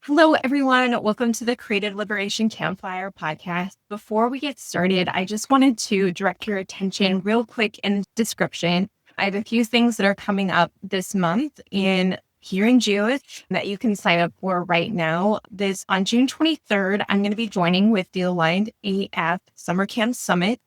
Hello, everyone. Welcome to the Creative Liberation Campfire podcast. Before we get started, I just wanted to direct your attention real quick in the description. I have a few things that are coming up this month here in June that you can sign up for right now. This on June 23rd, I'm going to be joining with the Aligned AF Summer Camp Summit.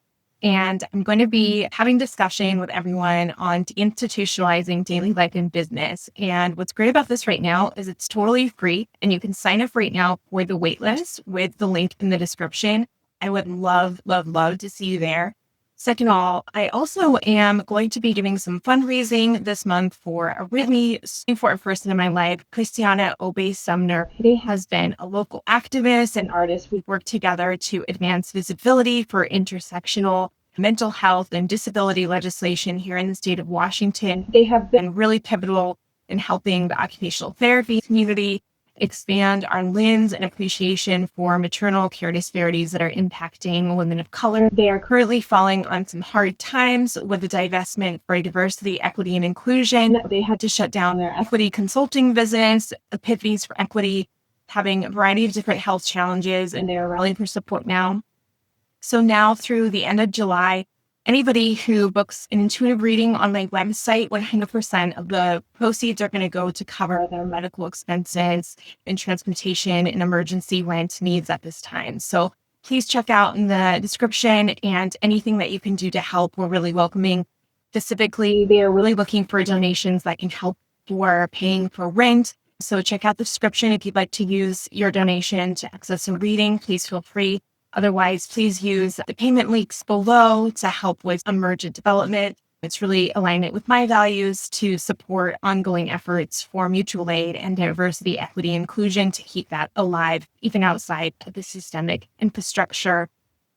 And I'm going to be having discussion with everyone on deinstitutionalizing daily life and business. And what's great about this right now is it's totally free and you can sign up right now for the waitlist with the link in the description. I would love to see you there. Second of all, I also am going to be doing some fundraising this month for a really important person in my life, Christiana ObeySumner. He has been a local activist and artist. We've worked together to advance visibility for intersectional mental health and disability legislation here in the state of Washington. They have been really pivotal in helping the occupational therapy community expand our lens and appreciation for maternal care disparities that are impacting women of color. They are currently falling on some hard times with the divestment for diversity, equity, and inclusion. They had to shut down their equity consulting business, Epiphanies for Equity, having a variety of different health challenges, and they are rallying for support now. So now through the end of July, anybody who books an intuitive reading on my website, 100% of the proceeds are going to go to cover their medical expenses and transportation and emergency rent needs at this time. So please check out in the description and anything that you can do to help. We're really welcoming. Specifically, they are really looking for donations that can help for paying for rent. So check out the description if you'd like to use your donation to access a reading. Please feel free. Otherwise, please use the payment links below to help with emergent development. It's really alignment with my values to support ongoing efforts for mutual aid and diversity, equity, and inclusion to keep that alive, even outside of the systemic infrastructure.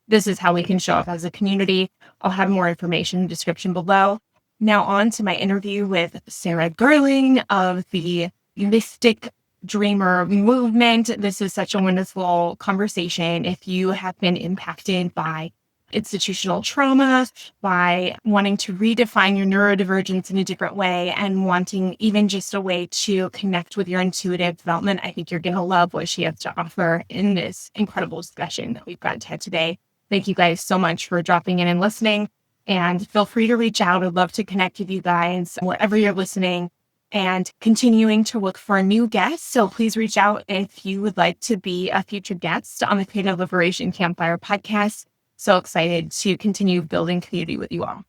This is how we can show up as a community. I'll have more information in the description below. Now on to my interview with Sarah Gerling of the Mystic Dreamer movement. This is such a wonderful conversation. If you have been impacted by institutional trauma, by wanting to redefine your neurodivergence in a different way and wanting even just a way to connect with your intuitive development, I think you're going to love what she has to offer in this incredible discussion that we've got to have today. Thank you guys so much for dropping in and listening. And feel free to reach out. I'd love to connect with you guys wherever you're listening, and continuing to look for new guests. So please reach out if you would like to be a future guest on the Creative Liberation Campfire podcast. So excited to continue building community with you all.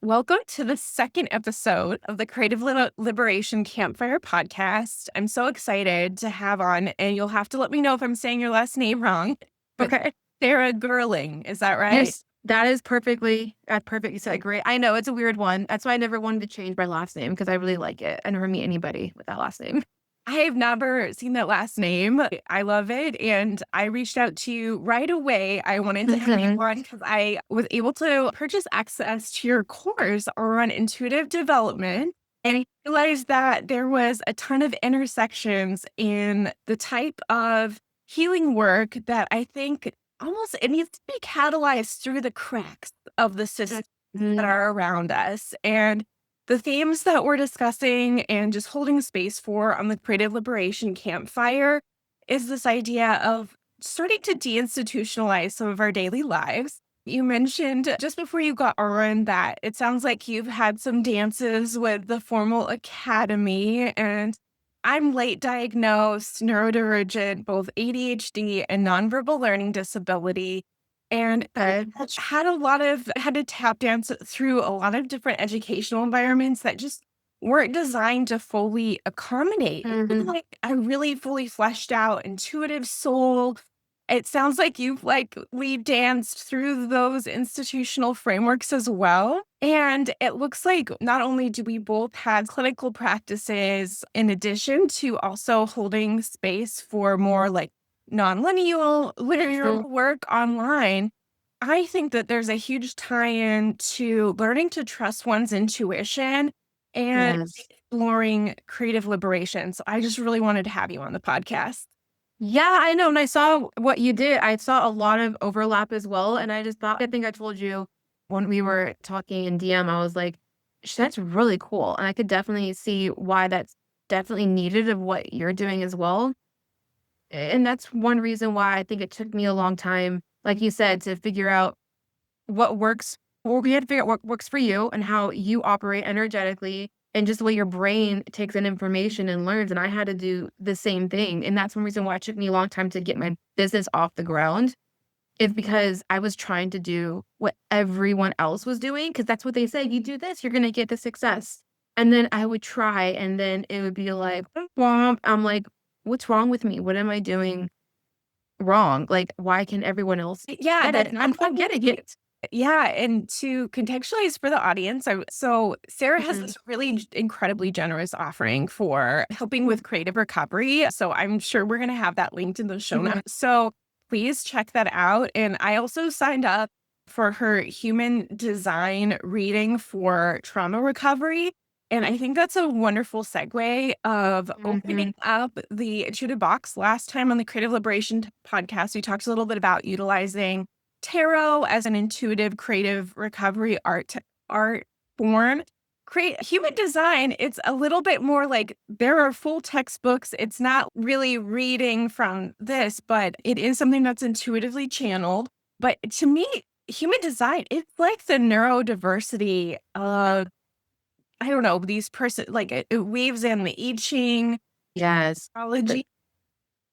Welcome to the second episode of the Creative Liberation Campfire podcast. I'm so excited to have on, and you'll have to let me know if I'm saying your last name wrong. Okay. Sarah Gerling, is that right? Yes. That is perfectly, you said great. I know it's a weird one. That's why I never wanted to change my last name because I really like it. I never meet anybody with that last name. I have never seen that last name. I love it. And I reached out to you right away. I wanted to have you on because I was able to purchase access to your course on intuitive development. And I realized that there was a ton of intersections in the type of healing work that I think almost it needs to be catalyzed through the cracks of the systems that are around us. And the themes that we're discussing and just holding space for on the Creative Liberation Campfire is this idea of starting to deinstitutionalize some of our daily lives. You mentioned just before you got on that it sounds like you've had some dances with the formal academy, and I'm late diagnosed, neurodivergent, both ADHD and nonverbal learning disability. And had to tap dance through a lot of different educational environments that just weren't designed to fully accommodate like a really fully fleshed out intuitive soul. It sounds like we've danced through those institutional frameworks as well. And it looks like not only do we both have clinical practices in addition to also holding space for more like non-linear work online, I think that there's a huge tie-in to learning to trust one's intuition and exploring creative liberation. So I just really wanted to have you on the podcast. Yeah, I know. And I saw what you did. I saw a lot of overlap as well. And I just thought, I think I told you when we were talking in DM, I was like, that's really cool. And I could definitely see why that's definitely needed of what you're doing as well. And that's one reason why I think it took me a long time, like you said, to figure out what works. Or we had to figure out what works for you and how you operate energetically and just the way your brain takes in information and learns. And I had to do the same thing. And that's one reason why it took me a long time to get my business off the ground, is because I was trying to do what everyone else was doing. Cause that's what they say. You do this, you're going to get the success. And then I would try, and then it would be like, "Womp." I'm like, what's wrong with me? What am I doing wrong? Like, why can everyone else Yeah, get it? And I'm not getting it. yeah, and to contextualize for the audience, so Sarah has Mhm. this really incredibly generous offering for helping with creative recovery. So I'm sure we're going to have that linked in the show Mhm. notes. So please check that out. And I also signed up for her human design reading for trauma recovery. And I think that's a wonderful segue of Mhm. opening up the intuitive box. Last time on the Creative Liberation podcast, we talked a little bit about utilizing tarot as an intuitive creative recovery art form. Create human design, it's a little bit more like there are full textbooks. It's not really reading from this, but it is something that's intuitively channeled. But to me, human design, it's like the neurodiversity of, I don't know, these person, like it weaves in the I Ching, Yes. The astrology,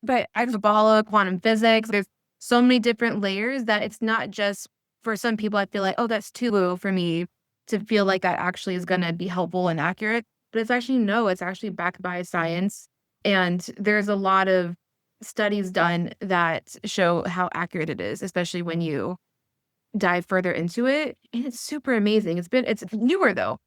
but I've Kabbalah, quantum physics. There's so many different layers that it's not just for some people. I feel like, oh, that's too low for me to feel like that actually is going to be helpful and accurate. But it's actually no, it's actually backed by science. And there's a lot of studies done that show how accurate it is, especially when you dive further into it. And it's super amazing. It's newer though.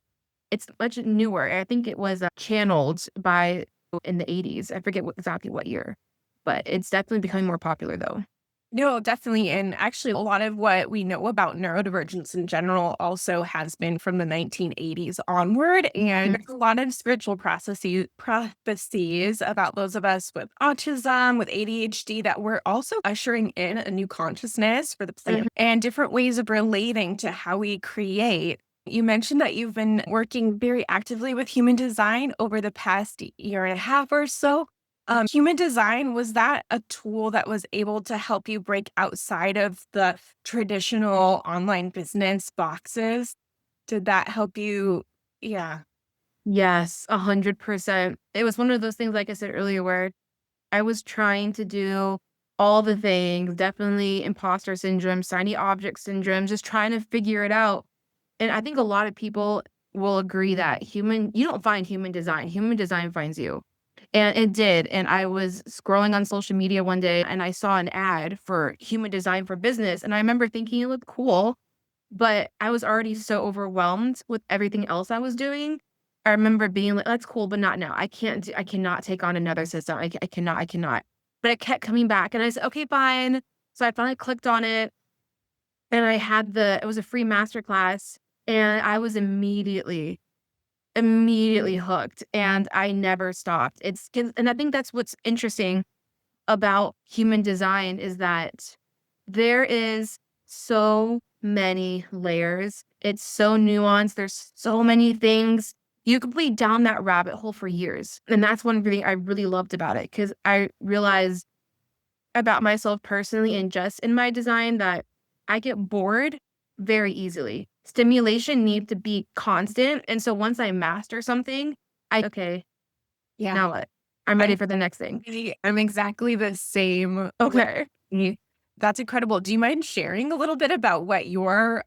It's much newer. I think it was channeled by in the 80s. I forget exactly what year, but it's definitely becoming more popular though. No, definitely. And actually, a lot of what we know about neurodivergence in general also has been from the 1980s onward. And Mhm. there's a lot of spiritual prophecies about those of us with autism, with ADHD, that we're also ushering in a new consciousness for the planet Mhm. and different ways of relating to how we create. You mentioned that you've been working very actively with human design over the past year and a half or so. Human design, was that a tool that was able to help you break outside of the traditional online business boxes? Did that help you? Yeah. Yes, 100%. It was one of those things, like I said earlier, where I was trying to do all the things, definitely imposter syndrome, shiny object syndrome, just trying to figure it out. And I think a lot of people will agree that you don't find human design finds you. And it did. And I was scrolling on social media one day and I saw an ad for human design for business. And I remember thinking it looked cool, but I was already so overwhelmed with everything else I was doing. I remember being like, that's cool, but not now. I cannot take on another system. I cannot. But it kept coming back. And I said, okay, fine. So I finally clicked on it and it was a free masterclass and I was immediately hooked and I never stopped. And I think that's what's interesting about human design is that there is so many layers. It's so nuanced. There's so many things. You could bleed down that rabbit hole for years. And that's one thing I really loved about it because I realized about myself personally and just in my design that I get bored very easily. Stimulation needs to be constant. And so once I master something, okay, Yeah. now what? I'm ready I'm for the next thing. I'm exactly the same with Okay. me. That's incredible. Do you mind sharing a little bit about what your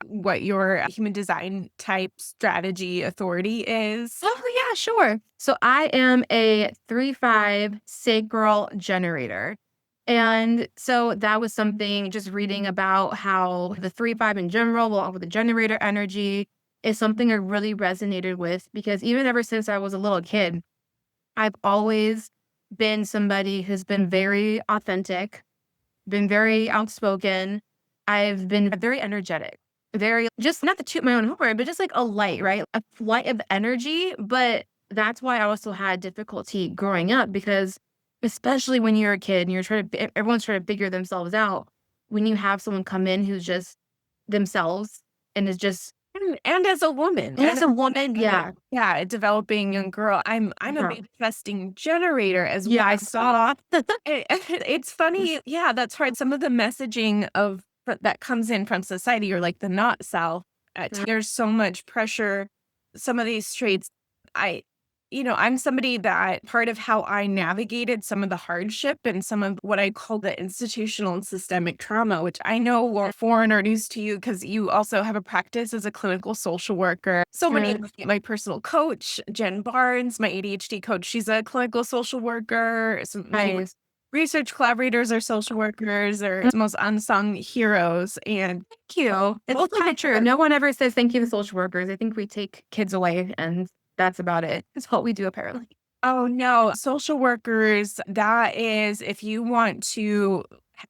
human design type strategy authority is? Oh, yeah, sure. So I am a 3-5 sacral generator. And so that was something just reading about how the 3-5 in general, along with the generator energy, is something I really resonated with because even ever since I was a little kid, I've always been somebody who's been very authentic, been very outspoken. I've been very energetic, very just not to toot my own horn, but just like a light, right? A flight of energy. But that's why I also had difficulty growing up because, especially when you're a kid and everyone's trying to figure themselves out. When you have someone come in who's just themselves and is just And as a woman, As a woman, yeah. yeah, a developing young girl, I'm a Girl. manifesting generator as Yeah, well. I saw. It's funny, yeah, that's right. Some of the messaging that comes in from society, or like the not self, there's so much pressure. Some of these traits, I, I'm somebody that part of how I navigated some of the hardship and some of what I call the institutional and systemic trauma, which I know were foreign or news to you because you also have a practice as a clinical social worker. So many of my personal coach, Jen Barnes, my ADHD coach, she's a clinical social worker. Nice. Research collaborators are social workers, or the most unsung heroes. And thank you. It's also true. No one ever says thank you to social workers. I think we take kids away and that's about it. It's what we do apparently. Oh, no. Social workers, that is if you want to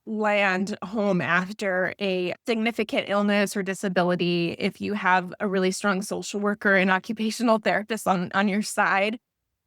land home after a significant illness or disability, if you have a really strong social worker and occupational therapist on your side,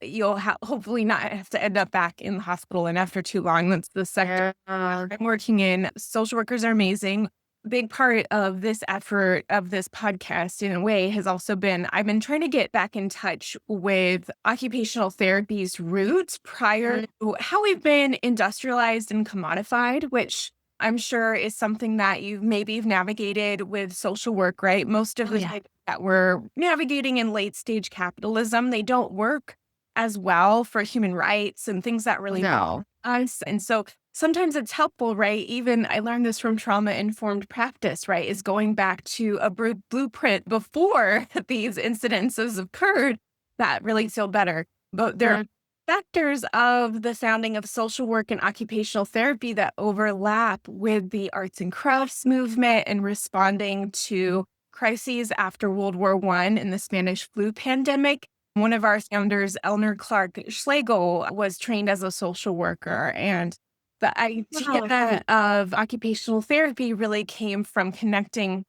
you'll hopefully not have to end up back in the hospital. And after too long, that's the sector Yeah. I'm working in. Social workers are amazing. Big part of this effort of this podcast, in a way, has also been I've been trying to get back in touch with occupational therapy's roots prior to how we've been industrialized and commodified, which I'm sure is something that you've navigated with social work, right? Most of the Yeah. things that we're navigating in late stage capitalism, they don't work as well for human rights and things that really No. us. And so sometimes it's helpful, right? Even I learned this from trauma informed practice, right? Is going back to a blueprint before these incidences occurred that really feel better. But there are Yeah. factors of the sounding of social work and occupational therapy that overlap with the arts and crafts movement and responding to crises after World War One and the Spanish flu pandemic. One of our founders, Eleanor Clark Schlegel, was trained as a social worker. And the idea of occupational therapy really came from connecting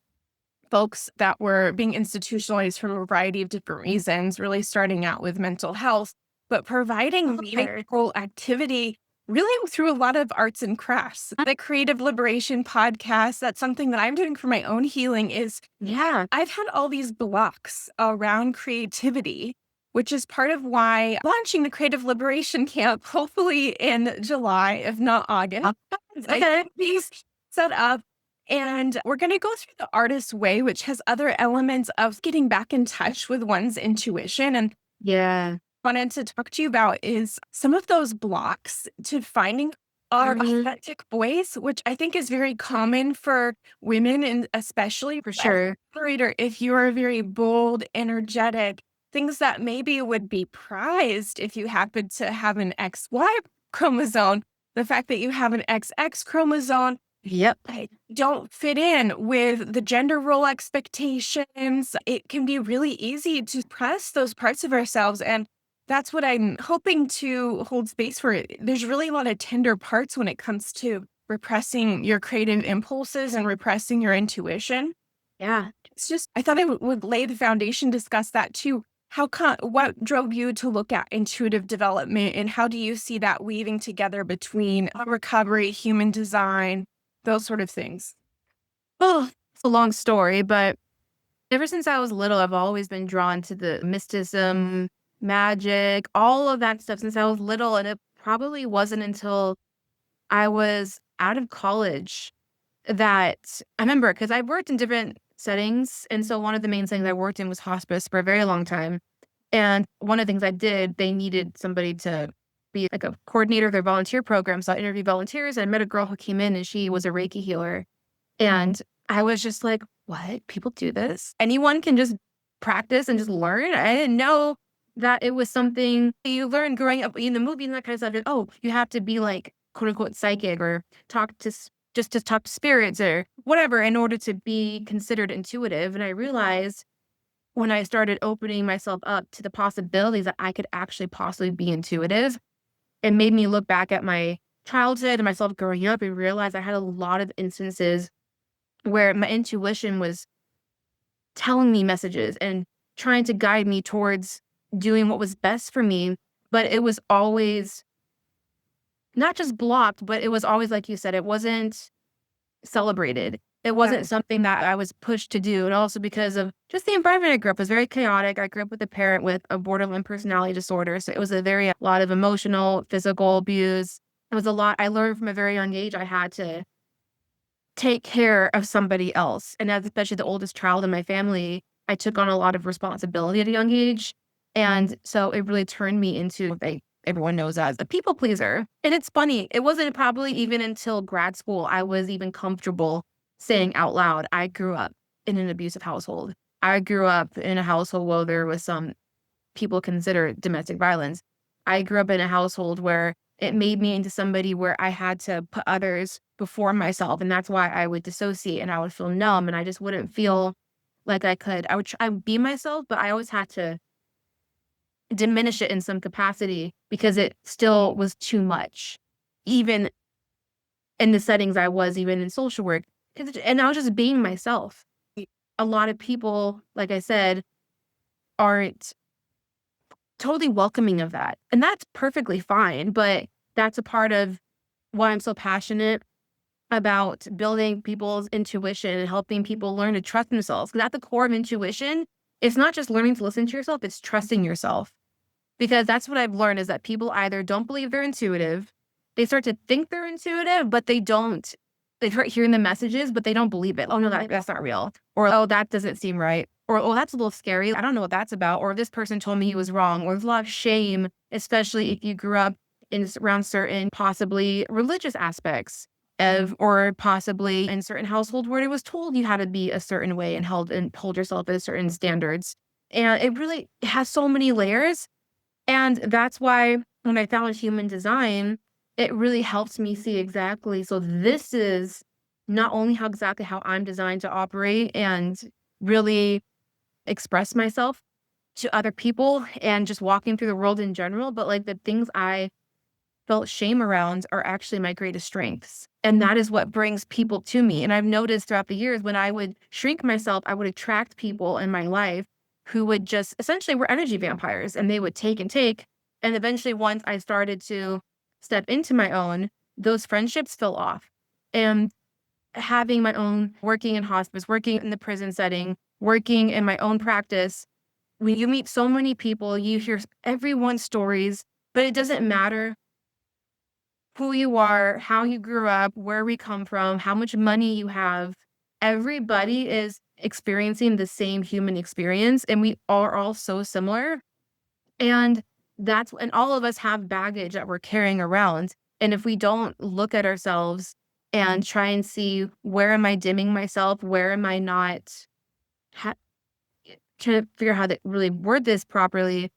folks that were being institutionalized for a variety of different reasons, really starting out with mental health, but providing meaningful activity really through a lot of arts and crafts. The Creative Liberation podcast, that's something that I'm doing for my own healing, is Yeah. I've had all these blocks around creativity, which is part of why launching the Creative Liberation Camp, hopefully in July, if not August. Okay. These set up. And we're going to go through the artist's way, which has other elements of getting back in touch with one's intuition. And Yeah. wanted to talk to you about is some of those blocks to finding our authentic voice, which I think is very common for women, and especially For sure. operator, if you are very bold, energetic, things that maybe would be prized if you happen to have an XY chromosome. The fact that you have an XX chromosome Yep. don't fit in with the gender role expectations. It can be really easy to press those parts of ourselves. And that's what I'm hoping to hold space for. There's really a lot of tender parts when it comes to repressing your creative impulses and repressing your intuition. Yeah. It's just, I thought I would lay the foundation, discuss that too. What drove you to look at intuitive development, and how do you see that weaving together between recovery, human design, those sort of things? Oh, it's a long story, but ever since I was little, I've always been drawn to the mysticism, magic, all of that stuff since I was little. And it probably wasn't until I was out of college that I remember, because I worked in different settings. And so one of the main things I worked in was hospice for a very long time. And one of the things I did, they needed somebody to be like a coordinator of their volunteer program. So I interviewed volunteers. And I met a girl who came in and she was a Reiki healer. And I was just like, what? People do this? Anyone can just practice and just learn? I didn't know that it was something you learn growing up in the movie and that kind of stuff. Oh, you have to be like, quote unquote, psychic or just to talk to spirits or whatever in order to be considered intuitive. And I realized when I started opening myself up to the possibilities that I could actually possibly be intuitive, it made me look back at my childhood and myself growing up and realize I had a lot of instances where my intuition was telling me messages and trying to guide me towards doing what was best for me. But it was always not just blocked, but it was always, like you said, it wasn't celebrated. It wasn't something that I was pushed to do. And also because of just the environment I grew up was very chaotic. I grew up with a parent with a borderline personality disorder. So it was a lot of emotional, physical abuse. It was a lot. I learned from a very young age I had to take care of somebody else. And as especially the oldest child in my family, I took on a lot of responsibility at a young age. And so it really turned me into what everyone knows as a people pleaser. And it's funny, it wasn't probably even until grad school I was even comfortable saying out loud, I grew up in an abusive household. I grew up in a household where there was some people consider domestic violence. I grew up in a household where it made me into somebody where I had to put others before myself. And that's why I would dissociate and I would feel numb and I just wouldn't feel like I could. I would be myself, but I always had to diminish it in some capacity because it still was too much, even in the settings I was, even in social work. And I was just being myself. A lot of people, like I said, aren't totally welcoming of that. And that's perfectly fine. But that's a part of why I'm so passionate about building people's intuition and helping people learn to trust themselves. Because at the core of intuition, it's not just learning to listen to yourself, it's trusting yourself. Because that's what I've learned is that people either don't believe they're intuitive, they start to think they're intuitive, but they don't. They start hearing the messages, but they don't believe it. Oh, no, that's not real. Or, oh, that doesn't seem right. Or, oh, that's a little scary. I don't know what that's about. Or this person told me he was wrong. Or there's a lot of shame, especially if you grew up around certain possibly religious aspects of, or possibly in certain households where it was told you had to be a certain way and hold yourself at certain standards. And it really has so many layers. And that's why when I found human design, it really helped me see exactly. So this is not only exactly how I'm designed to operate and really express myself to other people and just walking through the world in general, but like the things I felt shame around are actually my greatest strengths. And that is what brings people to me. And I've noticed throughout the years when I would shrink myself, I would attract people in my life who would just essentially were energy vampires and they would take and take. And eventually, once I started to step into my own, those friendships fell off. And having my own, working in hospice, working in the prison setting, working in my own practice, when you meet so many people, you hear everyone's stories, but it doesn't matter who you are, how you grew up, where we come from, how much money you have. Everybody is experiencing the same human experience, and we are all so similar. And and all of us have baggage that we're carrying around. And if we don't look at ourselves and try and see where am I dimming myself, where am I not trying to figure out how to really word this properly,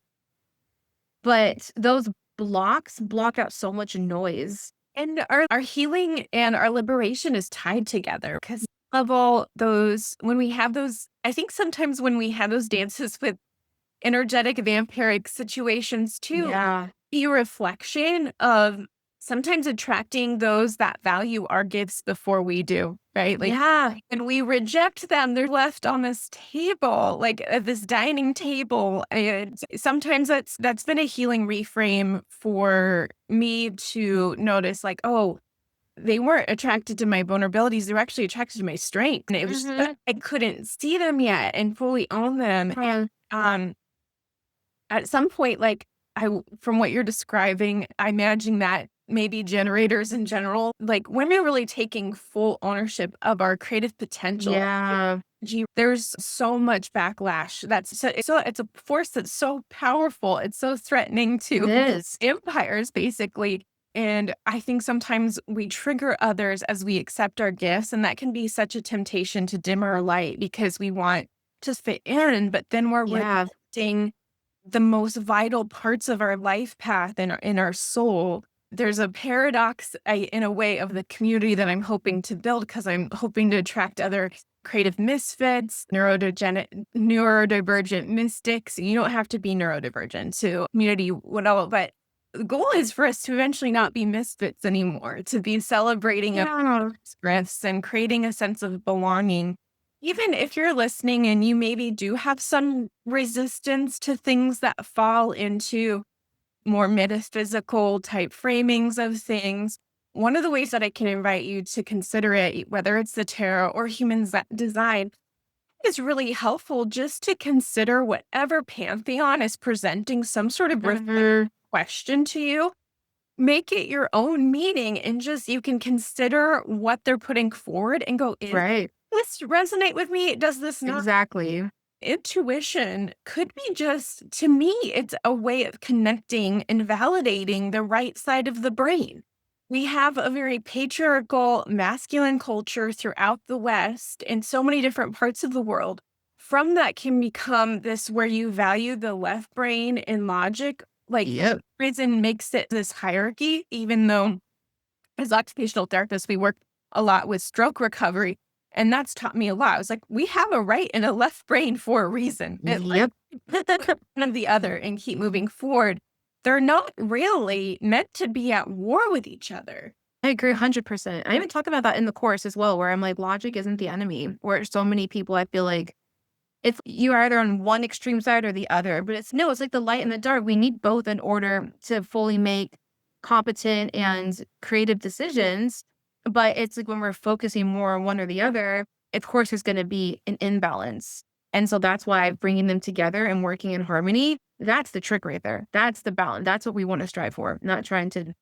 but those blocks block out so much noise. And our healing and our liberation is tied together because level those when we have those, I think sometimes when we have those dances with energetic vampiric situations too, Yeah. be a reflection of sometimes attracting those that value our gifts before we do, right? Like Yeah. when we reject them, they're left on this table, like at this dining table. And sometimes that's been a healing reframe for me to notice like, oh, they weren't attracted to my vulnerabilities. They were actually attracted to my strength. And it was just that I couldn't see them yet and fully own them. Yeah. At some point, like from what you're describing, I imagine that maybe generators in general, like when we're really taking full ownership of our creative potential. Yeah. There's so much backlash. It's a force that's so powerful. It's so threatening It to is. empires, basically. And I think sometimes we trigger others as we accept our gifts, and that can be such a temptation to dim our light because we want to fit in, but then we're Yeah. rejecting the most vital parts of our life path and in our soul. There's a paradox in a way of the community that I'm hoping to build because I'm hoping to attract other creative misfits, neurodivergent mystics. You don't have to be neurodivergent to community, whatever, but the goal is for us to eventually not be misfits anymore, to be celebrating Yeah. strengths and creating a sense of belonging. Even if you're listening and you maybe do have some resistance to things that fall into more metaphysical type framings of things, one of the ways that I can invite you to consider it, whether it's the tarot or design, is really helpful just to consider whatever pantheon is presenting some sort of Mhm. question to you. Make it your own meaning and just you can consider what they're putting forward and go, is Right. this resonate with me? Does this not? Exactly. Intuition could be just, to me, it's a way of connecting and validating the right side of the brain. We have a very patriarchal, masculine culture throughout the West and so many different parts of the world. From that can become this where you value the left brain and logic. Like, Yep. reason makes it this hierarchy, even though as occupational therapists, we work a lot with stroke recovery. And that's taught me a lot. I was like, we have a right and a left brain for a reason. And Yep. one of the other and keep moving forward. They're not really meant to be at war with each other. I agree 100%. I even talk about that in the course as well, where I'm like, logic isn't the enemy. Where so many people, I feel like it's you're either on one extreme side or the other. But it's no, it's like the light and the dark. We need both in order to fully make competent and creative decisions. But it's like when we're focusing more on one or the other, of course, there's going to be an imbalance. And so that's why bringing them together and working in harmony, that's the trick right there. That's the balance. That's what we want to strive for, not trying to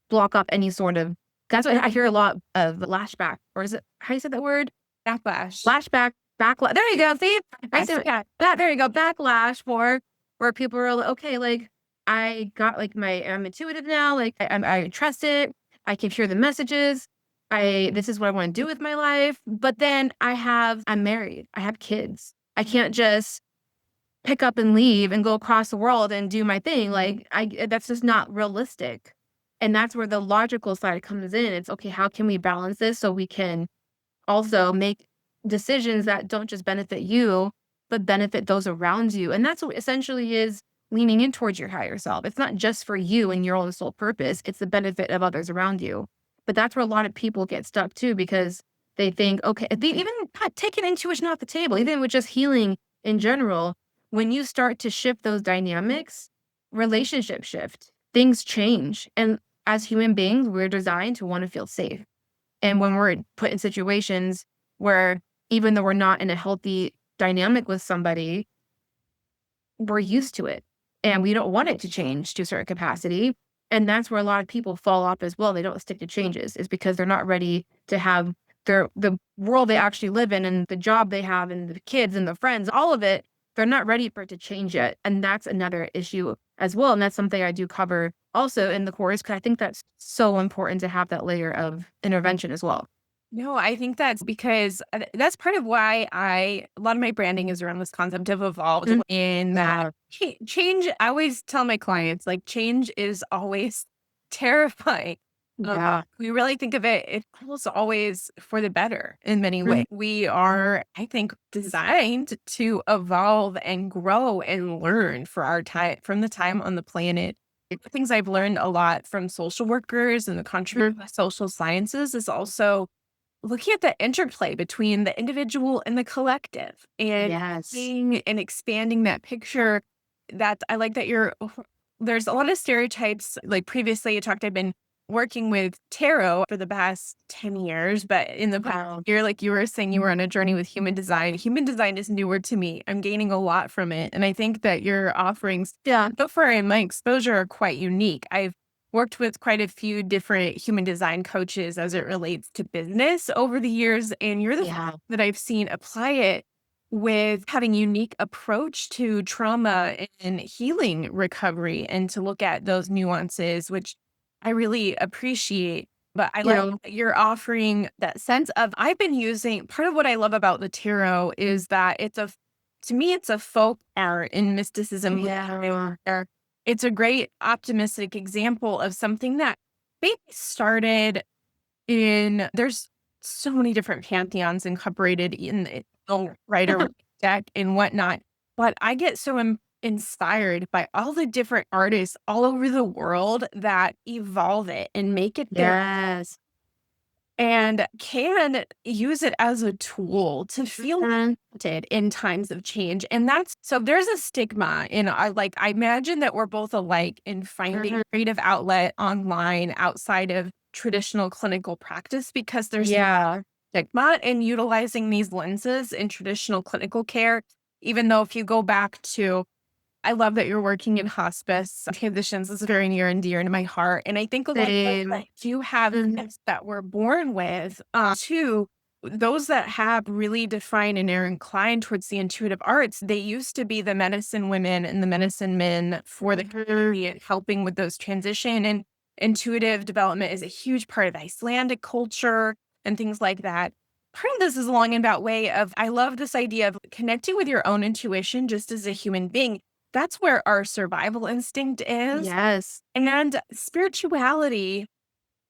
block off any sort of that's what I hear a lot of lashback, or is it how you said that word? Backlash. Lashback, backlash. There you go. See, I said Yeah. that. There you go. Backlash for where people are like, okay, like I got like I'm intuitive now. Like I trust it. I can hear the messages. This is what I want to do with my life. But then I'm married. I have kids. I can't just pick up and leave and go across the world and do my thing. Like that's just not realistic. And that's where the logical side comes in. It's okay, how can we balance this so we can also make decisions that don't just benefit you, but benefit those around you. And that's what essentially is leaning in towards your higher self. It's not just for you and your own sole purpose, it's the benefit of others around you. But that's where a lot of people get stuck too, because they think, okay, they even not taking intuition off the table, even with just healing in general, when you start to shift those dynamics, relationships shift, things change. And as human beings, we're designed to want to feel safe. And when we're put in situations where even though we're not in a healthy dynamic with somebody, we're used to it and we don't want it to change to a certain capacity. And that's where a lot of people fall off as well. They don't stick to changes is because they're not ready to have the world they actually live in and the job they have and the kids and the friends, all of it. They're not ready for it to change yet. And that's another issue as well. And that's something I do cover also in the course because I think that's so important to have that layer of intervention as well. No, I think that's because that's part of why a lot of my branding is around this concept of evolved in that change. I always tell my clients, like, change is always terrifying. Yeah. We really think of it, it's almost always for the better in many ways. We are, I think, designed to evolve and grow and learn for our time from the time on the planet. Things I've learned a lot from social workers and the contribution of social sciences is also looking at the interplay between the individual and the collective and Yes. seeing and expanding that picture. That I like that there's a lot of stereotypes. Like previously you talked, I've been working with tarot for the past 10 years, but in the past year, like you were saying, you were on a journey with human design. Human design is newer to me. I'm gaining a lot from it. And I think that your offerings, so far in my exposure, are quite unique. I've worked with quite a few different human design coaches as it relates to business over the years. And you're the first that I've seen apply it with having unique approach to trauma and healing recovery and to look at those nuances, which I really appreciate. But I like that you're offering that sense of I've been using part of what I love about the tarot is that to me, it's a folk art in mysticism. Yeah. It's a great optimistic example of something that maybe started there's so many different pantheons incorporated in the writer deck and whatnot. But I get so inspired by all the different artists all over the world that evolve it and make it their Yes. and can use it as a tool to feel Mhm. wanted in times of change. And that's so there's a stigma in I imagine that we're both alike in finding Mhm. creative outlet online outside of traditional clinical practice because there's Yeah. stigma in utilizing these lenses in traditional clinical care. Even though if you go back to I love that you're working in hospice. Transitions is very near and dear to my heart. And I think a lot of us Same. that do have Mhm. gifts that we're born with, too, those that have really defined and are inclined towards the intuitive arts, they used to be the medicine women and the medicine men for the community and helping with those transition. And intuitive development is a huge part of Icelandic culture and things like that. Part of this is a long and about way of I love this idea of connecting with your own intuition just as a human being. That's where our survival instinct is. Yes. And spirituality,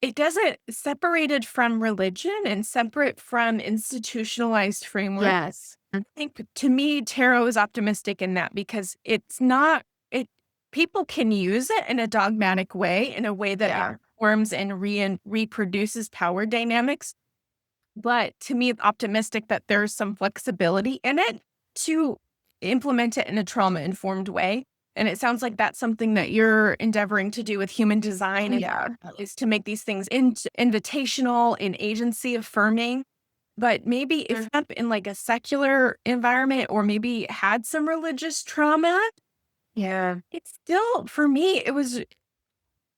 it doesn't separated from religion and separate from institutionalized framework. Yes. I think to me, tarot is optimistic in that because it's not it people can use it in a dogmatic way, in a way that Yeah. forms and reproduces power dynamics. But to me, it's optimistic that there's some flexibility in it to implement it in a trauma-informed way. And it sounds like that's something that you're endeavoring to do with human design and Yeah. is to make these things invitational and agency affirming. But maybe if up in like a secular environment or maybe had some religious trauma, Yeah. it's still for me, it was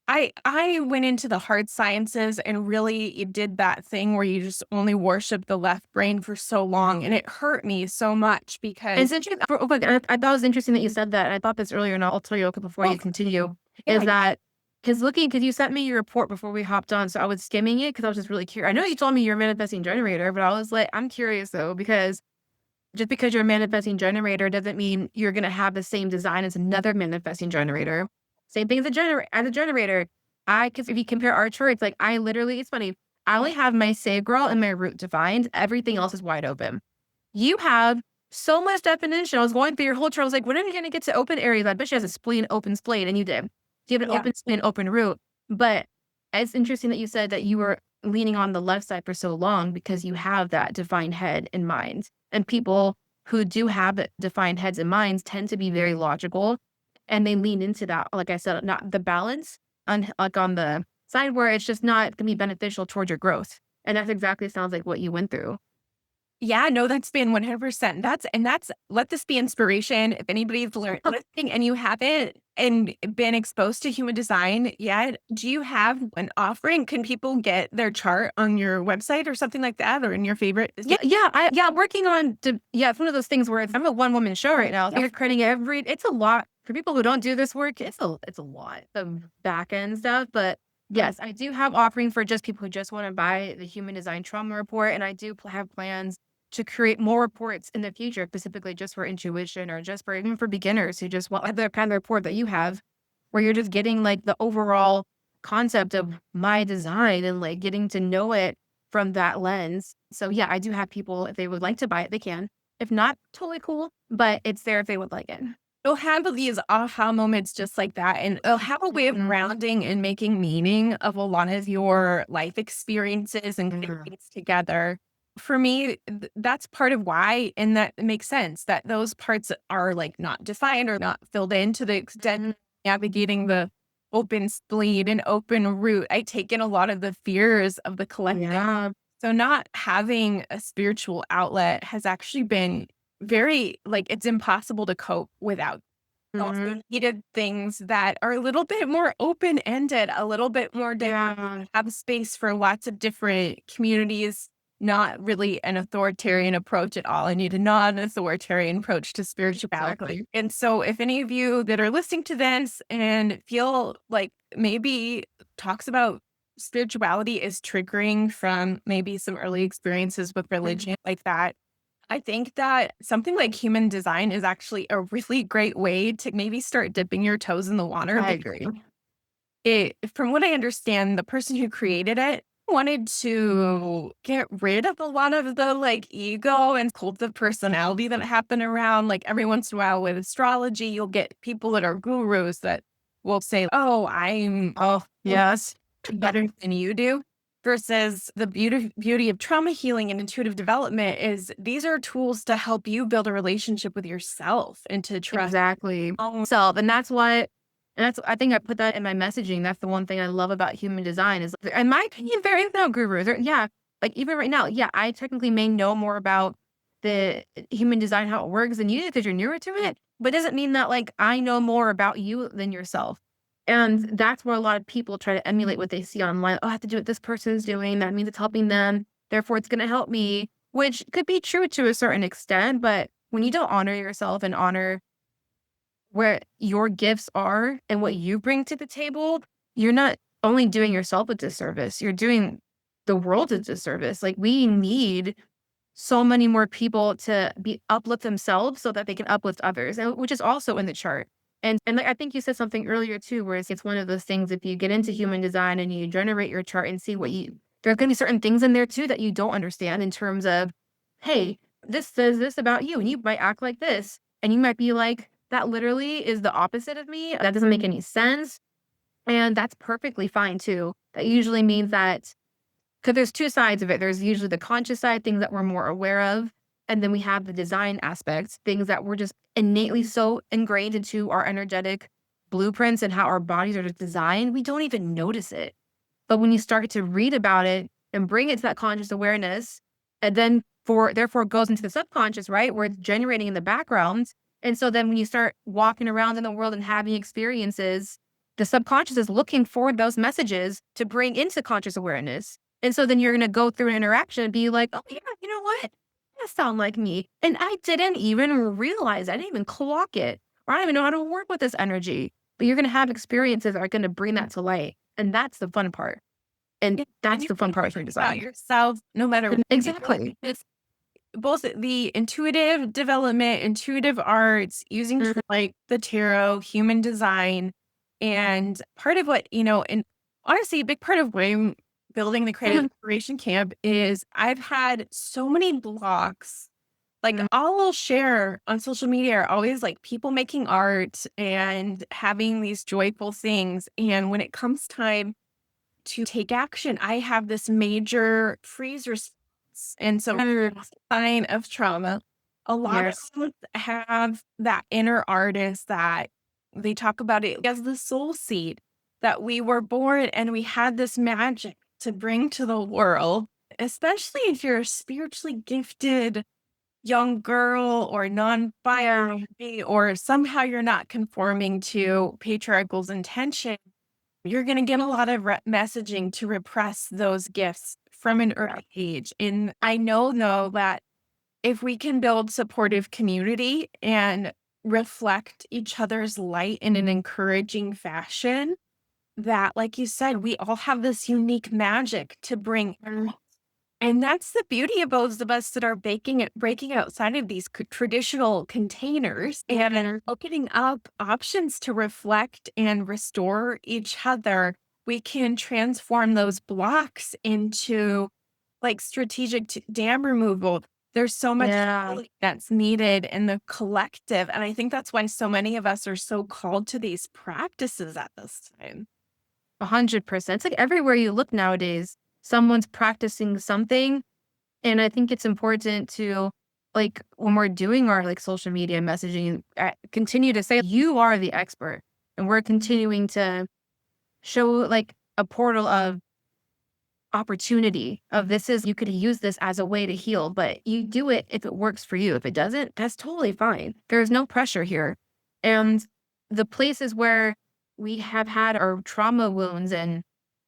I went into the hard sciences and really did that thing where you just only worship the left brain for so long, and it hurt me so much And because it's interesting. But I thought it was interesting that you said that. And I thought this earlier, and I'll tell you before well, you continue. yeah, Is that because you sent me your report before we hopped on, so I was skimming it because I was just really curious. I know you told me you're a manifesting generator, but I was like, I'm curious though because just because you're a manifesting generator doesn't mean you're gonna have the same design as another manifesting generator. Same thing as a generator. Because if you compare our charts, like I literally, it's funny. I only have my sacral and my root defined. Everything else is wide open. You have so much definition. I was going through your whole chart. I was like, when are you gonna get to open areas? I bet she has a spleen, open spleen, and you did. You have an yeah. open spleen, open root. But it's interesting that you said that you were leaning on the left side for so long because you have that defined head and mind. And people who do have defined heads and minds tend to be very logical and they lean into that. Like I said, not the balance on the side where it's just not gonna be beneficial towards your growth. And that's exactly sounds like what you went through. Yeah, no, that's been 100%. That's let this be inspiration. If anybody's listening and you haven't and been exposed to human design yet, do you have an offering? Can people get their chart on your website or something like that or in your favorite? I'm working on it's one of those things where I'm a one woman show right now. So you're creating it's a lot for people who don't do this work. It's a lot of back end stuff, but yes, I do have offering for just people who just want to buy the human design trauma report, and I do have plans to create more reports in the future, specifically just for intuition or just for even for beginners who just want the kind of report that you have, where you're just getting like the overall concept of my design and like getting to know it from that lens. So yeah, I do have people, if they would like to buy it, they can. If not, totally cool, but it's there if they would like it. You'll have these aha moments just like that, and it'll have a way of grounding and making meaning of a lot of your life experiences and putting things together. For me, that's part of why, and that makes sense that those parts are like not defined or not filled in to the extent navigating the open spleen and open root. I take in a lot of the fears of the collective. Yeah. So not having a spiritual outlet has actually been very like it's impossible to cope without Mhm. also needed things that are a little bit more open-ended, a little bit more Yeah. have space for lots of different communities, not really an authoritarian approach at all. I need a non-authoritarian approach to spirituality. Exactly. And so if any of you that are listening to this and feel like maybe talks about spirituality is triggering from maybe some early experiences with religion like that, I think that something like human design is actually a really great way to maybe start dipping your toes in the water. I Because agree. from what I understand, the person who created it wanted to get rid of a lot of the like ego and cult of personality that happen around. Like every once in a while with astrology, you'll get people that are gurus that will say, "Oh, I'm Oh, yes. better than you do." versus the beauty of trauma healing and intuitive development is these are tools to help you build a relationship with yourself and to trust. Exactly. Self. And that's what, and that's, I think I put that in my messaging. That's the one thing I love about human design is, in my opinion, there is no guru. Yeah. Like even right now, yeah, I technically may know more about the human design, how it works than you do because you're newer to it. But it doesn't mean that like I know more about you than yourself. And that's where a lot of people try to emulate what they see online. Oh, I have to do what this person is doing. That means it's helping them. Therefore, it's going to help me, which could be true to a certain extent. But when you don't honor yourself and honor where your gifts are and what you bring to the table, you're not only doing yourself a disservice, you're doing the world a disservice. Like we need so many more people to be uplift themselves so that they can uplift others, and which is also in the chart. And like I think you said something earlier too, where it's one of those things. If you get into human design and you generate your chart and see what you, there are going to be certain things in there too that you don't understand in terms of, hey, this says this about you, and you might act like this, and you might be like, that literally is the opposite of me. That doesn't make any sense, and that's perfectly fine too. That usually means that because there's two sides of it. There's usually the conscious side, things that we're more aware of. And then we have the design aspects, things that we're just innately so ingrained into our energetic blueprints and how our bodies are designed. We don't even notice it. But when you start to read about it and bring it to that conscious awareness, and then therefore it goes into the subconscious, right? Where it's generating in the background. And so then when you start walking around in the world and having experiences, the subconscious is looking for those messages to bring into conscious awareness. And so then you're going to go through an interaction and be like, oh, yeah, you know what? That sound like me. And I didn't even realize, I didn't even clock it. Or I don't even know how to work with this energy. But you're going to have experiences that are going to bring that to light. And that's the fun part. And that's the fun part for design. About yourself, no matter what. Exactly. It's both the intuitive development, intuitive arts, using like the tarot, human design, and part of what, and honestly, a big part of why building the Creative Inspiration Camp is I've had so many blocks. Like I'll share on social media are always like people making art and having these joyful things. And when it comes time to take action, I have this major freeze response. And so it's a sign of trauma. A lot of us have that inner artist that they talk about it as the soul seed that we were born and we had this magic to bring to the world, especially if you're a spiritually gifted young girl or non-binary, or somehow you're not conforming to patriarchal's intention. You're going to get a lot of messaging to repress those gifts from an early age. And I know, though, that if we can build supportive community and reflect each other's light in an encouraging fashion, that, like you said, we all have this unique magic to bring. And that's the beauty of those of us that are breaking outside of these traditional containers and opening up options to reflect and restore each other. We can transform those blocks into like strategic dam removal. There's so much that's needed in the collective. And I think that's why so many of us are so called to these practices at this time. 100%. It's like everywhere you look nowadays, someone's practicing something. And I think it's important to, like, when we're doing our like social media messaging, continue to say you are the expert. And we're continuing to show like a portal of opportunity of this is, you could use this as a way to heal, but you do it if it works for you. If it doesn't, that's totally fine. There's no pressure here. And the places where we have had our trauma wounds and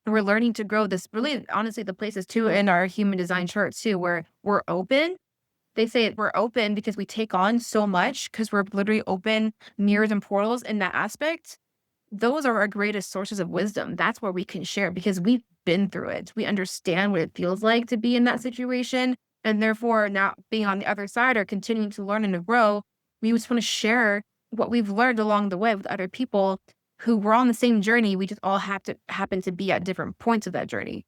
we're learning to grow, this really, honestly, the places too in our human design charts too, where we're open. They say we're open because we take on so much because we're literally open mirrors and portals in that aspect. Those are our greatest sources of wisdom. That's where we can share because we've been through it. We understand what it feels like to be in that situation. And therefore, now being on the other side or continuing to learn and to grow, we just want to share what we've learned along the way with other people who were on the same journey. We just all have to happen to be at different points of that journey.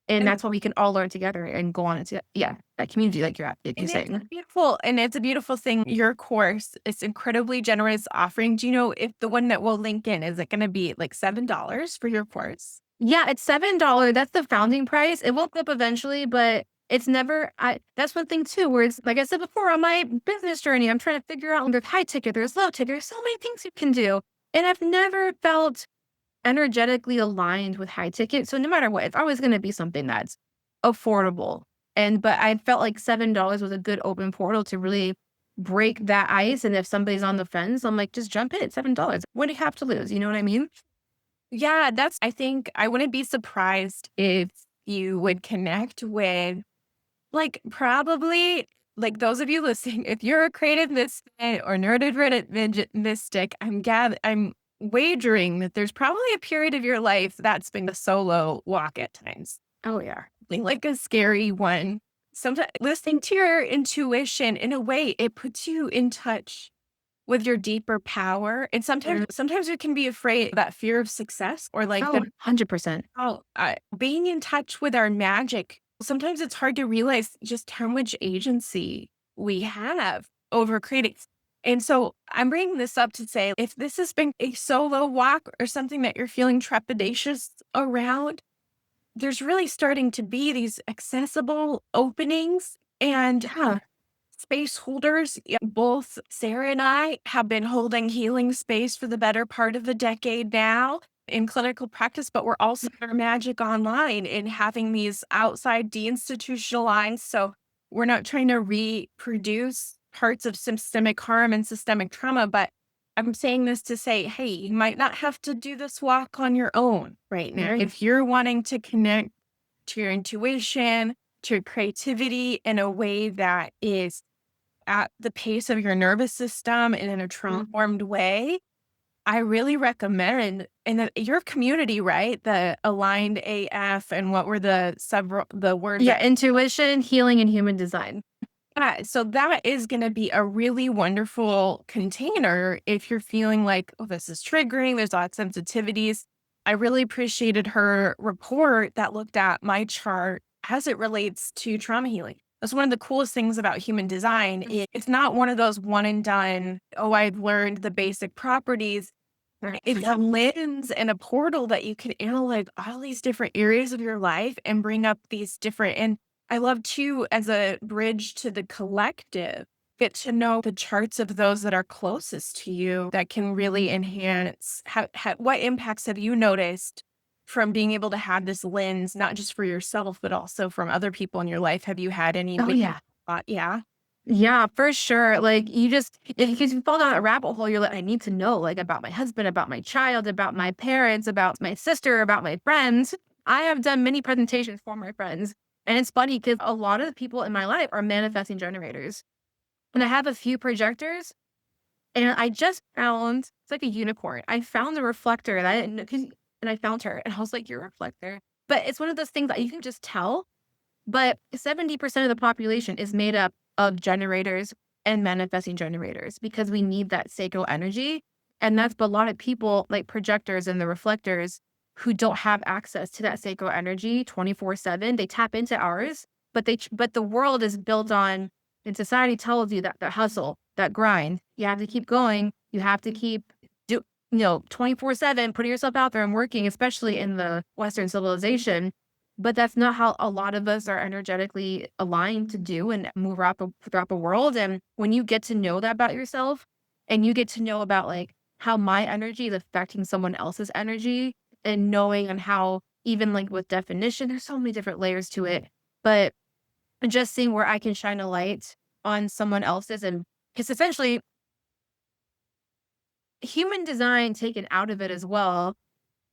And that's why we can all learn together and go on into, that community like you're saying. It's beautiful. And it's a beautiful thing. Your course is incredibly generous offering. Do you know if the one that we'll link in, is it going to be like $7 for your course? Yeah, it's $7. That's the founding price. It will go up eventually, but it's never I that's one thing too, where it's like I said before, on my business journey, I'm trying to figure out there's high ticket, there's low ticket, there's so many things you can do. And I've never felt energetically aligned with high ticket. So no matter what, it's always gonna be something that's affordable. But I felt like $7 was a good open portal to really break that ice. And if somebody's on the fence, I'm like, just jump in. $7. What do you have to lose? You know what I mean? Yeah, I think I wouldn't be surprised if you would connect with, like, probably, like, those of you listening, if you're a creative misfit or neurodivergent mystic, I'm wagering that there's probably a period of your life that's been a solo walk at times, Oh yeah. like a scary one. Sometimes listening to your intuition, in a way, it puts you in touch with your deeper power. And Mhm. sometimes we can be afraid of that fear of success, or like Oh, the 100%. being in touch with our magic. Sometimes it's hard to realize just how much agency we have over creating. And so I'm bringing this up to say, if this has been a solo walk or something that you're feeling trepidatious around, there's really starting to be these accessible openings and Yeah. space holders. Yeah, both Sarah and I have been holding healing space for the better part of a decade now in clinical practice, but we're also our magic online and having these outside deinstitutionalized. So we're not trying to reproduce parts of systemic harm and systemic trauma, but I'm saying this to say, hey, you might not have to do this walk on your own right now. Right. If you're wanting to connect to your intuition, to your creativity in a way that is at the pace of your nervous system and in a trauma-informed way, I really recommend, and that your community, right? The aligned AF, and what were the words Yeah, intuition, healing, and human design. so that is gonna be a really wonderful container if you're feeling like, "Oh, this is triggering, there's a lot of sensitivities." I really appreciated her report that looked at my chart as it relates to trauma healing. That's one of the coolest things about human design. It's not one of those one and done, "Oh, I've learned the basic properties." Right. It's a lens and a portal that you can analyze all these different areas of your life and bring up these different, and I love too, as a bridge to the collective, get to know the charts of those that are closest to you that can really enhance what impacts have you noticed from being able to have this lens, not just for yourself, but also from other people in your life. Have you had any Oh, yeah. yeah. Yeah, for sure. Like you just because you fall down a rabbit hole, you're like, I need to know like about my husband, about my child, about my parents, about my sister, about my friends. I have done many presentations for my friends. And it's funny because a lot of the people in my life are manifesting generators. And I have a few projectors. And I just found it's like a unicorn. I found a reflector and I didn't know, and I found her and I was like, you're a reflector. But it's one of those things that you can just tell. But 70% of the population is made up of generators and manifesting generators because we need that sacral energy. And that's but a lot of people like projectors and the reflectors who don't have access to that sacral energy 24/7. They tap into ours, but the world is built on, and society tells you that the hustle, that grind, you have to keep going. You have to keep 24/7, putting yourself out there and working, especially in the Western civilization. But that's not how a lot of us are energetically aligned to do and move throughout the world. And when you get to know that about yourself and you get to know about like how my energy is affecting someone else's energy and knowing on how even like with definition, there's so many different layers to it. But just seeing where I can shine a light on someone else's, and because essentially human design taken out of it as well,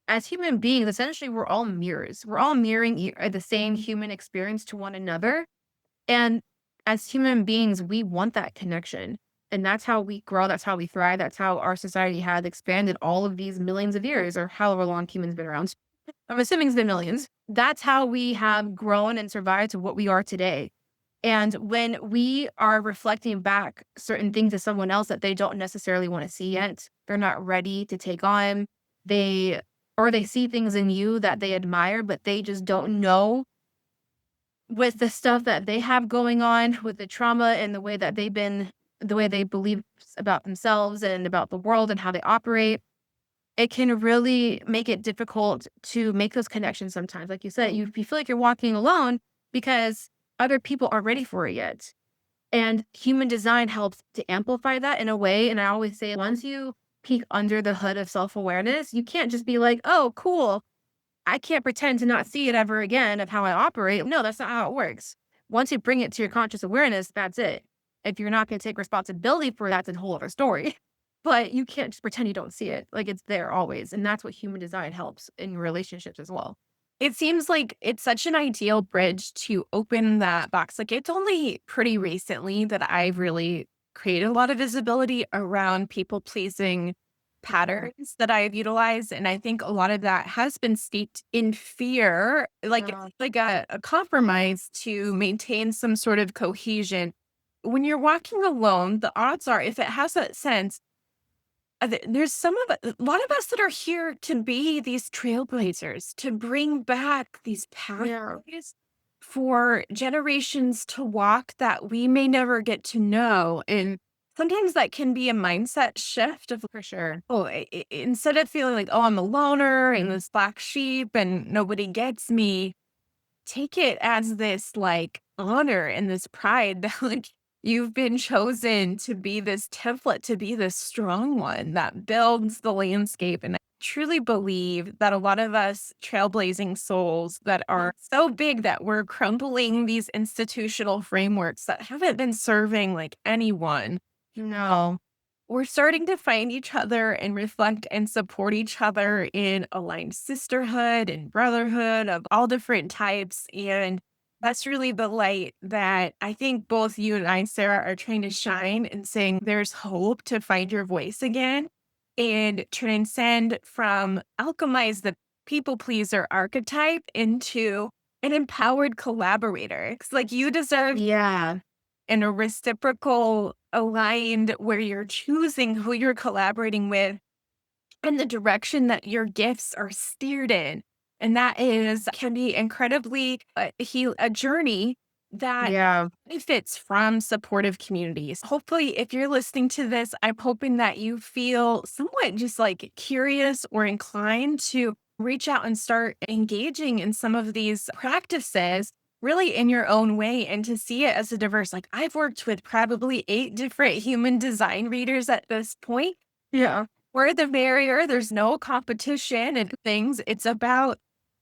as human beings, essentially, we're all mirrors. We're all mirroring the same human experience to one another. And as human beings, we want that connection. And that's how we grow. That's how we thrive. That's how our society has expanded all of these millions of years or however long humans been around. I'm assuming it's been millions. That's how we have grown and survived to what we are today. And when we are reflecting back certain things to someone else that they don't necessarily want to see yet, they're not ready to take on, they they see things in you that they admire, but they just don't know with the stuff that they have going on with the trauma and the way they believe about themselves and about the world and how they operate. it can really make it difficult to make those connections sometimes. Like you said, you feel like you're walking alone because other people aren't ready for it yet. And human design helps to amplify that in a way. And I always say, once you peek under the hood of self awareness, you can't just be like, oh, cool. I can't pretend to not see it ever again of how I operate. No, that's not how it works. Once you bring it to your conscious awareness, that's it. If you're not going to take responsibility for that, that's a whole other story. But you can't just pretend you don't see it. Like it's there always. And that's what human design helps in relationships as well. It seems like it's such an ideal bridge to open that box. Like, it's only pretty recently that I've really created a lot of visibility around people pleasing patterns that I've utilized. And I think a lot of that has been steeped in fear, like Yeah. it's like a compromise to maintain some sort of cohesion. When you're walking alone, the odds are, if it has that sense, there's a lot of us that are here to be these trailblazers, to bring back these Yeah. pathways for generations to walk that we may never get to know. And sometimes that can be a mindset shift of, For sure. oh, instead of feeling like, oh, I'm a loner and this black sheep and nobody gets me, take it as this like honor and this pride that like you've been chosen to be this template, to be this strong one that builds the landscape. And I truly believe that a lot of us trailblazing souls that are so big that we're crumbling these institutional frameworks that haven't been serving like anyone, No. we're starting to find each other and reflect and support each other in aligned sisterhood and brotherhood of all different types. And that's really the light that I think both you and I, Sarah, are trying to shine and saying there's hope to find your voice again and transcend from alchemize the people pleaser archetype into an empowered collaborator. 'Cause like you deserve Yeah. and a reciprocal aligned where you're choosing who you're collaborating with and the direction that your gifts are steered in. And that is can be incredibly a journey that Yeah. benefits from supportive communities. Hopefully, if you're listening to this, I'm hoping that you feel somewhat just like curious or inclined to reach out and start engaging in some of these practices really in your own way and to see it as a diverse. Like, I've worked with probably 8 different human design readers at this point. Yeah. We're the barrier. There's no competition and things. It's about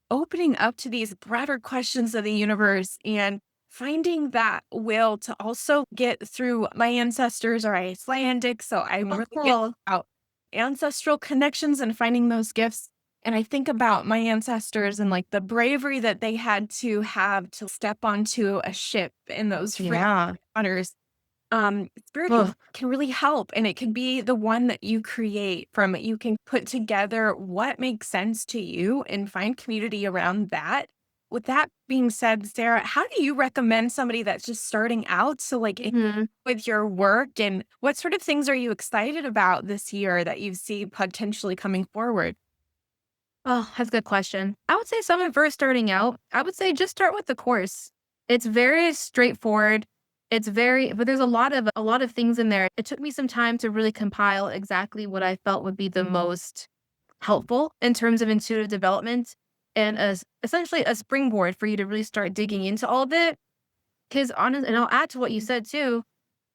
opening up to these broader questions of the universe and finding that will to also get through my ancestors are Icelandic. So I'm Oh, really cool. about ancestral connections and finding those gifts. And I think about my ancestors and like the bravery that they had to have to step onto a ship in those free Yeah. waters. Spirit Ugh. can really help, and it can be the one that you create from it. You can put together what makes sense to you and find community around that. With that being said, Sarah, how do you recommend somebody that's just starting out to Mhm. with your work, and what sort of things are you excited about this year that you see potentially coming forward? Oh, that's a good question. I would say someone first starting out, I would say just start with the course. It's very straightforward. But there's a lot of things in there. It took me some time to really compile exactly what I felt would be the most helpful in terms of intuitive development and as essentially a springboard for you to really start digging into all of it. Because honest, and I'll add to what you said too,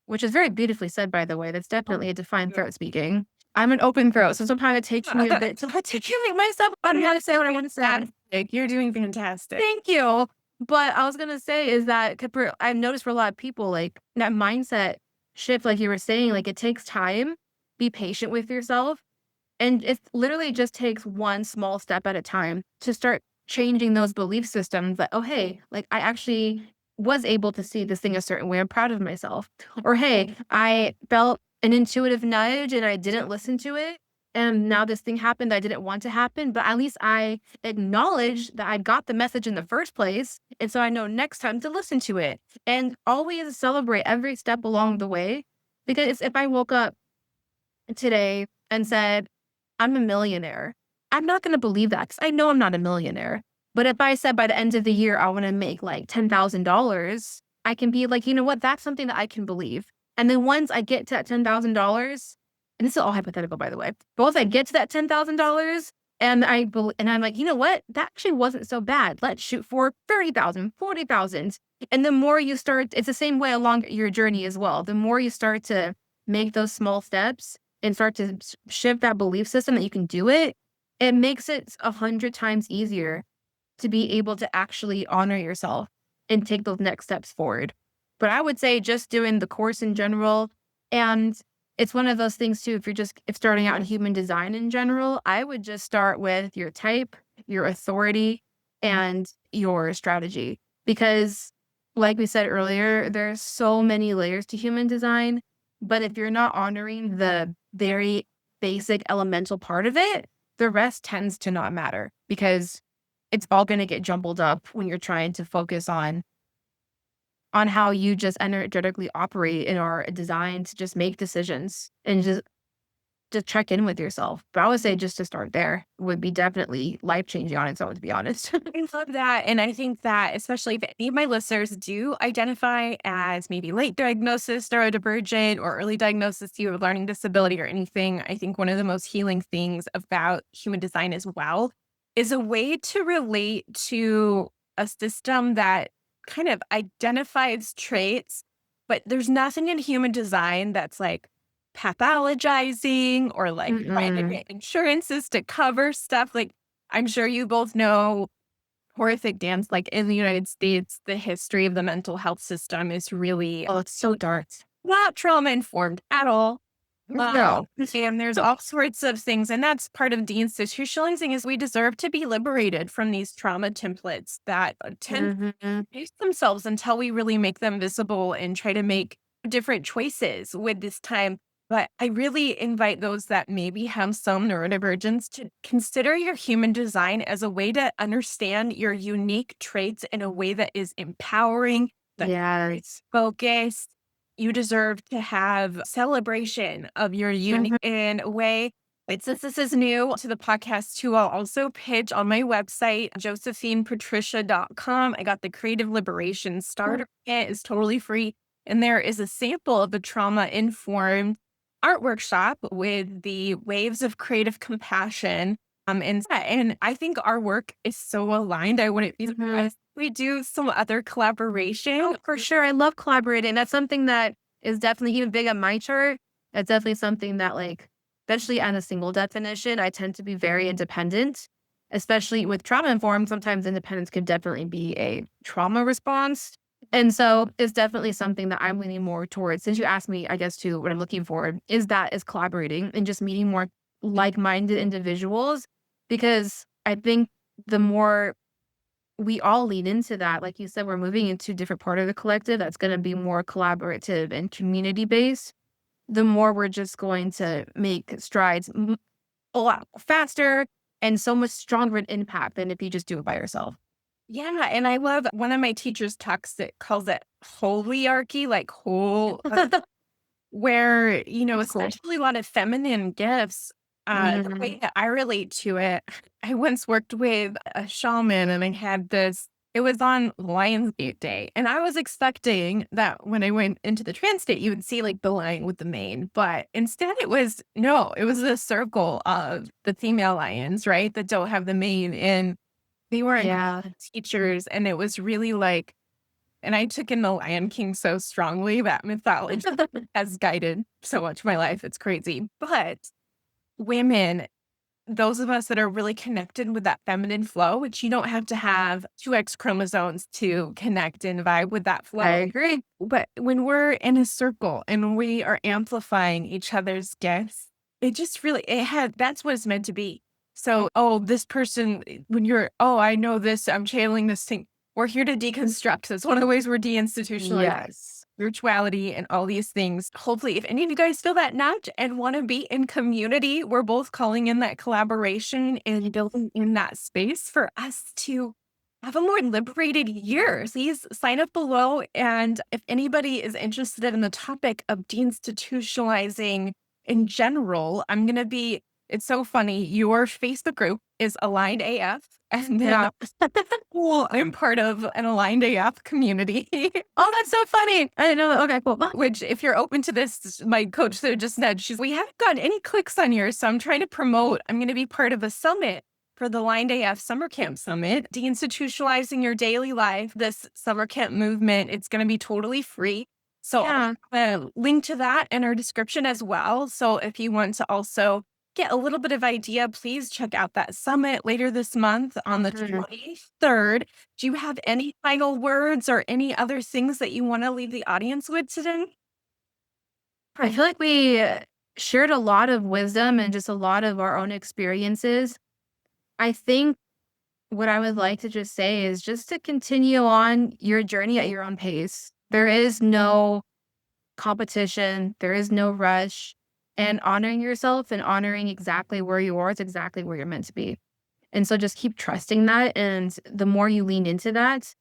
which is very beautifully said, by the way. That's definitely a defined throat speaking. I'm an open throat, so sometimes it takes me a bit to articulate myself on how to say what I want to say. Fantastic. You're doing fantastic. Thank you. But I was gonna say is that I've noticed for a lot of people, like that mindset shift, like you were saying, like it takes time. Be patient with yourself. And it literally just takes one small step at a time to start changing those belief systems that, oh, hey, like I actually was able to see this thing a certain way. I'm proud of myself. Or, hey, I felt an intuitive nudge and I didn't listen to it. And now this thing happened that I didn't want to happen, but at least I acknowledged that I got the message in the first place. And so I know next time to listen to it and always celebrate every step along the way. Because if I woke up today and said, I'm a millionaire. I'm not going to believe that because I know I'm not a millionaire. But if I said by the end of the year, I want to make like $10,000, I can be like, you know what? That's something that I can believe. And then once I get to that $10,000, and this is all hypothetical, by the way, but once I get to that $10,000 and and I'm like, you know what? That actually wasn't so bad. Let's shoot for 30,000, 40,000. And the more you start, it's the same way along your journey as well. The more you start to make those small steps and start to shift that belief system that you can do it, it makes it 100 times easier to be able to actually honor yourself and take those next steps forward. But I would say just doing the course in general, and it's one of those things too, if starting out in human design in general, I would just start with your type, your authority, and your strategy. Because like we said earlier, there's so many layers to human design. But if you're not honoring the very basic elemental part of it, the rest tends to not matter because it's all going to get jumbled up when you're trying to focus on how you just energetically operate and are designed to just make decisions and just check in with yourself. But I would say just to start there would be definitely life-changing on its own, to be honest. I love that. And I think that, especially if any of my listeners do identify as maybe late diagnosis, neurodivergent, or early diagnosis, you have a learning disability or anything, I think one of the most healing things about human design as well is a way to relate to a system that kind of identifies traits, but there's nothing in human design that's like pathologizing or like trying to Mm-mm. get insurances to cover stuff. Like, I'm sure you both know horrific dance, like in the United States, the history of the mental health system is really Oh, it's so dark. not trauma informed at all. No. And there's all sorts of things. And that's part of deinstitutionalizing is we deserve to be liberated from these trauma templates that tend Mhm. to use themselves until we really make them visible and try to make different choices with this time. But I really invite those that maybe have some neurodivergence to consider your human design as a way to understand your unique traits in a way that is empowering, that Yes. focused. You deserve to have celebration of your unique Mhm. in a way. And since this is new to the podcast too, I'll also pitch on my website, josephinepatricia.com. I got the Creative Liberation Starter Kit. It's totally free. And there is a sample of a trauma-informed art workshop with the waves of creative compassion. And I think our work is so aligned. I wouldn't be Mhm. surprised if we do some other collaboration. Oh, for sure. I love collaborating. That's something that is definitely even big on my chart. That's definitely something that, like, especially on a single definition, I tend to be very independent, especially with trauma informed. Sometimes independence can definitely be a trauma response. And so it's definitely something that I'm leaning more towards. Since you asked me, I guess, too, what I'm looking for is collaborating and just meeting more like minded individuals. Because I think the more we all lean into that. Like you said, we're moving into a different part of the collective that's going to be more collaborative and community based. The more we're just going to make strides a lot faster and so much stronger an impact than if you just do it by yourself. Yeah, and I love one of my teachers talks it calls it holyarchy, like whole where, That's cool. especially a lot of feminine gifts, the Mhm. way that I relate to it, I once worked with a shaman and I had this, it was on Lionsgate Day. And I was expecting that when I went into the trance state, you would see like the lion with the mane. But instead it was, no, it was a circle of the female lions, right? That don't have the mane. And they were Yeah. teachers. And it was really like, and I took in the Lion King so strongly that mythology has guided so much of my life. It's crazy. But women, those of us that are really connected with that feminine flow, which you don't have to have two X chromosomes to connect and vibe with that I flow. agree. But when we're in a circle and we are amplifying each other's gifts, it just really, that's what it's meant to be. So, oh, this person, when you're, oh, I know this, I'm channeling this thing. We're here to deconstruct. That's one of the ways we're deinstitutionalizing Yes. spirituality and all these things. Hopefully, if any of you guys feel that nudge and want to be in community, we're both calling in that collaboration and building in that space for us to have a more liberated year. Please sign up below. And if anybody is interested in the topic of deinstitutionalizing in general, it's so funny. Your Facebook group is Aligned AF. And then Yeah. well, I'm part of an aligned AF community. Oh, that's so funny. I didn't know that. Okay, cool. Which, if you're open to this, my coach there just said, we haven't gotten any clicks on yours. So I'm trying to promote. I'm going to be part of a summit for the Aligned AF Summer Camp Summit, deinstitutionalizing your daily life, this summer camp movement. It's going to be totally free. So Yeah. I'll link to that in our description as well. So if you want to also get a little bit of idea, please check out that summit later this month on the 23rd. Do you have any final words or any other things that you want to leave the audience with today? I feel like we shared a lot of wisdom and just a lot of our own experiences. I think what I would like to just say is just to continue on your journey at your own pace. There is no competition, there is no rush, and honoring yourself and honoring exactly where you are is exactly where you're meant to be. And so just keep trusting that. And the more you lean into that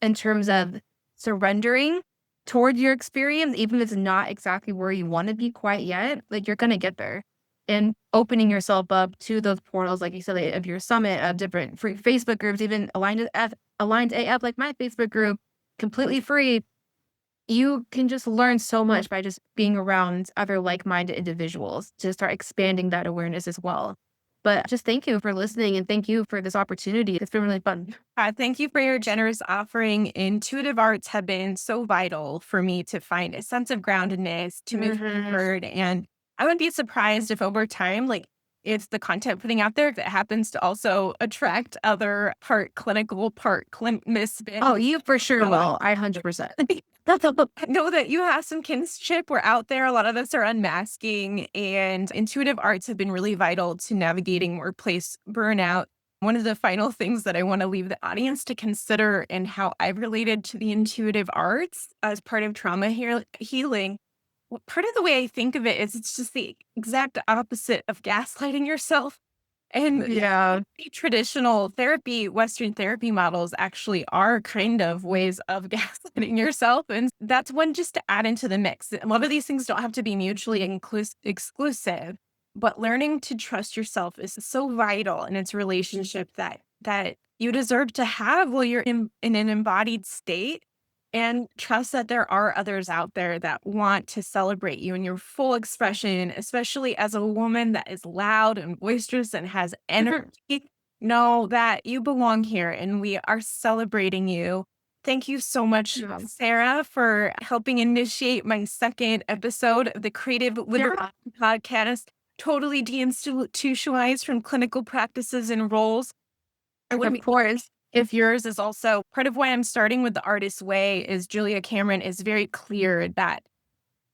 in terms of surrendering toward your experience, even if it's not exactly where you want to be quite yet, like you're going to get there. And opening yourself up to those portals, like you said, like, of your summit, of different free Facebook groups, even aligned AF, like my Facebook group, completely free. You can just learn so much by just being around other like-minded individuals to start expanding that awareness as well. But just thank you for listening and thank you for this opportunity. It's been really fun. Thank you for your generous offering. Intuitive arts have been so vital for me to find a sense of groundedness, to move forward. And I wouldn't be surprised if over time, like if the content putting out there, if it happens to also attract other part clinical, part misfit. Oh, you for sure will. 100%. I know that you have some kinship. We're out there. A lot of us are unmasking, and intuitive arts have been really vital to navigating workplace burnout. One of the final things that I want to leave the audience to consider and how I've related to the intuitive arts as part of trauma healing. Part of the way I think of it is it's just the exact opposite of gaslighting yourself. And Yeah. the traditional therapy, Western therapy models actually are kind of ways of gaslighting yourself. And that's one just to add into the mix. A lot of these things don't have to be mutually exclusive, but learning to trust yourself is so vital in its relationship that you deserve to have while you're in an embodied state. And trust that there are others out there that want to celebrate you in your full expression, especially as a woman that is loud and boisterous and has energy. Know that you belong here and we are celebrating you. Thank you so much, Yeah. Sarah, for helping initiate my second episode of the Creative Liberation Podcast. Totally deinstitutionalized from clinical practices and roles. I would Of course. if yours is also part of why I'm starting with the artist way is Julia Cameron is very clear that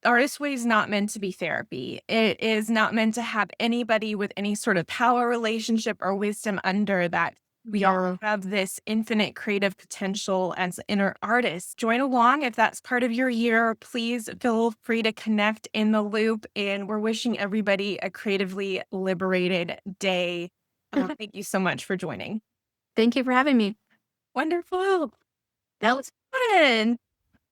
artist way is not meant to be therapy. It is not meant to have anybody with any sort of power relationship or wisdom under that. We all have this infinite creative potential as inner artists. Join along if that's part of your year. Please feel free to connect in the loop. And we're wishing everybody a creatively liberated day. Thank you so much for joining. Thank you for having me. Wonderful. That was fun.